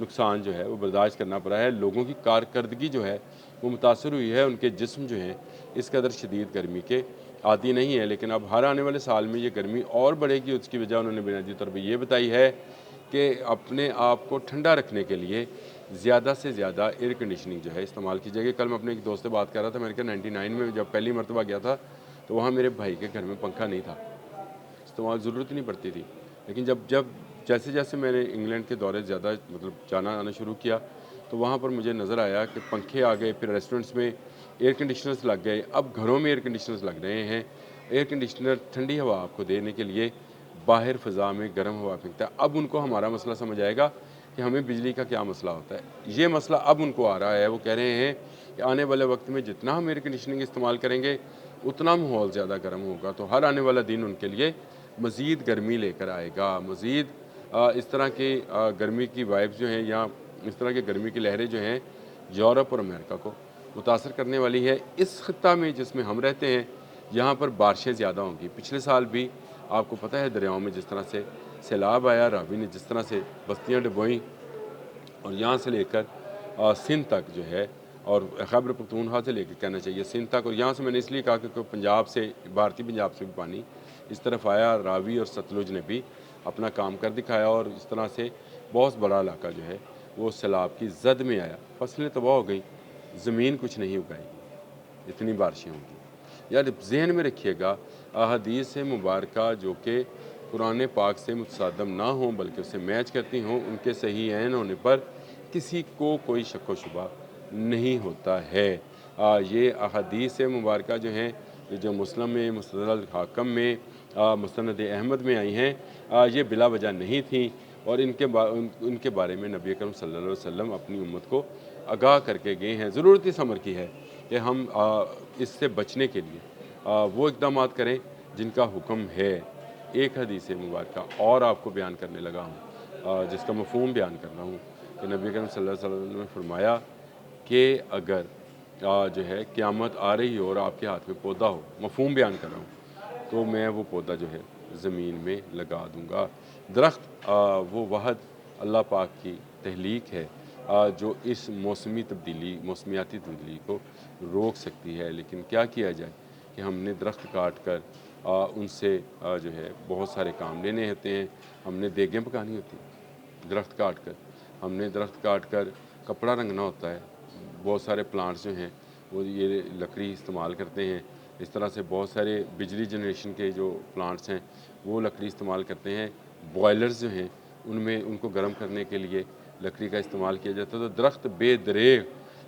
نقصان جو ہے وہ برداشت کرنا پڑا ہے. لوگوں کی کارکردگی جو ہے وہ متاثر ہوئی ہے, ان کے جسم جو ہیں اس قدر شدید گرمی کے عادی نہیں ہے. لیکن اب ہر آنے والے سال میں یہ گرمی اور بڑھے گی. اس کی وجہ انہوں نے بنیادی طور پہ یہ بتائی ہے کہ اپنے آپ کو ٹھنڈا رکھنے کے لیے زیادہ سے زیادہ ایئر کنڈیشننگ جو ہے استعمال کی جائے گی. کل میں اپنے ایک دوست سے بات کر رہا تھا, میں نے کہا 99 میں جب پہلی مرتبہ گیا تھا تو وہاں میرے بھائی کے گھر میں پنکھا نہیں تھا, استعمال ضرورت نہیں پڑتی تھی. لیکن جب جیسے جیسے میں نے انگلینڈ کے دورے زیادہ جانا آنا شروع کیا تو وہاں پر مجھے نظر آیا کہ پنکھے آ گئے, پھر ریسٹورنٹس میں ایئر کنڈیشنرز لگ گئے, اب گھروں میں ایئر کنڈیشنرز لگ رہے ہیں. ایئر کنڈیشنر ٹھنڈی ہوا آپ کو دینے کے لیے باہر فضا میں گرم ہوا پھینکتا ہے. اب ان کو ہمارا مسئلہ سمجھ آئے گا کہ ہمیں بجلی کا کیا مسئلہ ہوتا ہے. یہ مسئلہ اب ان کو آ رہا ہے. وہ کہہ رہے ہیں کہ آنے والے وقت میں جتنا ہم ایئر کنڈیشننگ استعمال کریں گے اتنا ماحول زیادہ گرم ہوگا. تو ہر آنے والا دن ان کے لیے مزید گرمی لے کر آئے گا, مزید اس طرح کی گرمی کی وائبز جو ہیں یا اس طرح کی گرمی کی لہریں جو ہیں یورپ اور امریکہ کو متاثر کرنے والی ہے. اس خطہ میں جس میں ہم رہتے ہیں یہاں پر بارشیں زیادہ ہوں گی. پچھلے سال بھی آپ کو پتہ ہے دریاؤں میں جس طرح سے سیلاب آیا, راوی نے جس طرح سے بستیاں ڈبوئیں, اور یہاں سے لے کر سندھ تک جو ہے, اور خیبر پختونخوا سے لے کے کہنا چاہیے سندھ تک, اور یہاں سے میں نے اس لیے کہا کہ پنجاب سے بھارتی پنجاب سے بھی پانی اس طرف آیا. راوی اور ستلج نے بھی اپنا کام کر دکھایا اور اس طرح سے بہت بڑا علاقہ جو ہے وہ سیلاب کی زد میں آیا. فصلیں تباہ ہو گئیں, زمین کچھ نہیں اگائی, اتنی بارشیں ہوں گی. یار ذہن میں رکھیے گا, احادیث مبارکہ جو کہ قرآن پاک سے متصادم نہ ہوں بلکہ اسے میچ کرتی ہوں, ان کے صحیح عین ہونے پر کسی کو کوئی شک و شبہ نہیں ہوتا ہے. یہ احادیث مبارکہ جو ہیں جو مسلم میں, مستدرک الحاکم میں, مستند احمد میں آئی ہیں, یہ بلا وجہ نہیں تھیں, اور ان کے بارے میں نبی اکرم صلی اللہ علیہ وسلم اپنی امت کو آگاہ کر کے گئے ہیں. ضرورت اس امر کی ہے کہ ہم اس سے بچنے کے لیے وہ اقدامات کریں جن کا حکم ہے. ایک حدیث مبارکہ اور آپ کو بیان کرنے لگا ہوں, جس کا مفہوم بیان کر رہا ہوں کہ نبی اکرم صلی اللہ علیہ وسلم نے فرمایا کہ اگر جو ہے قیامت آ رہی ہو اور آپ کے ہاتھ میں پودا ہو, مفہوم بیان کر رہا ہوں, تو میں وہ پودا جو ہے زمین میں لگا دوں گا. درخت وہ واحد اللہ پاک کی تخلیق ہے جو اس موسمیاتی تبدیلی کو روک سکتی ہے. لیکن کیا کیا جائے کہ ہم نے درخت کاٹ کر ان سے جو ہے بہت سارے کام لینے ہوتے ہیں. ہم نے دیگیں پکانی ہوتی ہیں درخت کاٹ کر, ہم نے درخت کاٹ کر کپڑا رنگنا ہوتا ہے. بہت سارے پلانٹس جو ہیں وہ یہ لکڑی استعمال کرتے ہیں. اس طرح سے بہت سارے بجلی جنریشن کے جو پلانٹس ہیں وہ لکڑی استعمال کرتے ہیں. بوائلرز جو ہیں ان کو گرم کرنے کے لیے لکڑی کا استعمال کیا جاتا ہے. تو درخت بے دریغ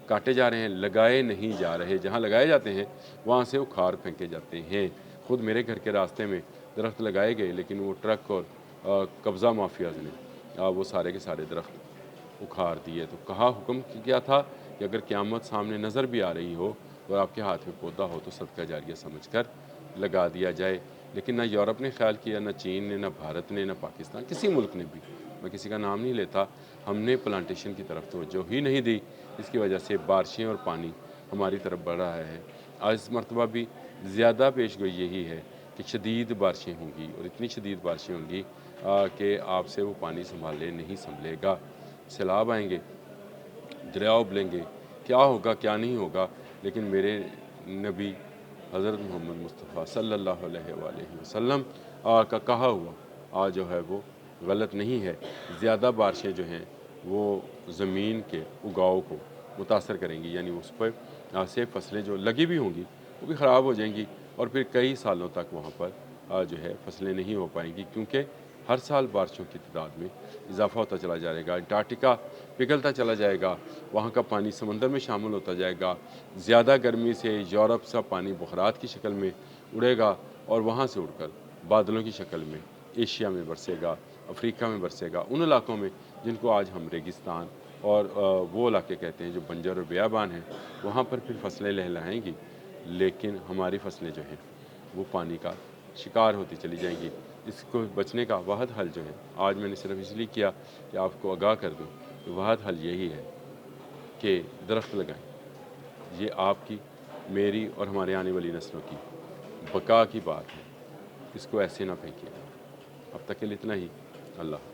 کاٹے جا رہے ہیں, لگائے نہیں جا رہے. جہاں لگائے جاتے ہیں وہاں سے اکھاڑ پھینکے جاتے ہیں. خود میرے گھر کے راستے میں درخت لگائے گئے لیکن وہ ٹرک اور قبضہ مافیاز نے وہ سارے کے سارے درخت اکھاڑ دیے. تو کہا حکم کیا تھا کہ اگر قیامت سامنے نظر بھی آ رہی ہو اور آپ کے ہاتھ میں پودا ہو تو صدقہ جاریہ سمجھ کر لگا دیا جائے. لیکن نہ یورپ نے خیال کیا, نہ چین نے, نہ بھارت نے, نہ پاکستان, کسی ملک نے بھی, میں کسی کا نام نہیں لیتا, ہم نے پلانٹیشن کی طرف توجہ ہی نہیں دی. اس کی وجہ سے بارشیں اور پانی ہماری طرف بڑھ رہا ہے. آج اس مرتبہ بھی زیادہ پیش گوئی یہی ہے کہ شدید بارشیں ہوں گی, اور اتنی شدید بارشیں ہوں گی کہ آپ سے وہ پانی نہیں سنبھلے گا. سیلاب آئیں گے, دریا ابلیں گے, کیا ہوگا کیا نہیں ہوگا. لیکن میرے نبی حضرت محمد مصطفیٰ صلی اللہ علیہ وآلہ وسلم کا کہا ہوا جو ہے وہ غلط نہیں ہے. زیادہ بارشیں جو ہیں وہ زمین کے اگاؤ کو متاثر کریں گی, یعنی اس پر سے فصلیں جو لگی بھی ہوں گی وہ بھی خراب ہو جائیں گی, اور پھر کئی سالوں تک وہاں پر جو ہے فصلیں نہیں ہو پائیں گی, کیونکہ ہر سال بارشوں کی تعداد میں اضافہ ہوتا چلا جائے گا. انٹارکٹیکا پگھلتا چلا جائے گا, وہاں کا پانی سمندر میں شامل ہوتا جائے گا. زیادہ گرمی سے یورپ سے پانی بخارات کی شکل میں اڑے گا اور وہاں سے اڑ کر بادلوں کی شکل میں ایشیا میں برسے گا, افریقہ میں برسے گا, ان علاقوں میں جن کو آج ہم ریگستان اور وہ علاقے کہتے ہیں جو بنجر اور بیابان ہیں. وہاں پر پھر فصلیں لہلائیں گی, لیکن ہماری فصلیں جو ہیں وہ پانی کا شکار ہوتی چلی جائیں گی. اس کو بچنے کا واحد حل جو ہے, آج میں نے صرف اس لیے کیا کہ آپ کو آگاہ کر دوں, کہ واحد حل یہی ہے کہ درخت لگائیں. یہ آپ کی, میری اور ہمارے آنے والی نسلوں کی بقا کی بات ہے. اس کو ایسے نہ پھینکیے. اب تک کے لیے اتنا ہی. اللہ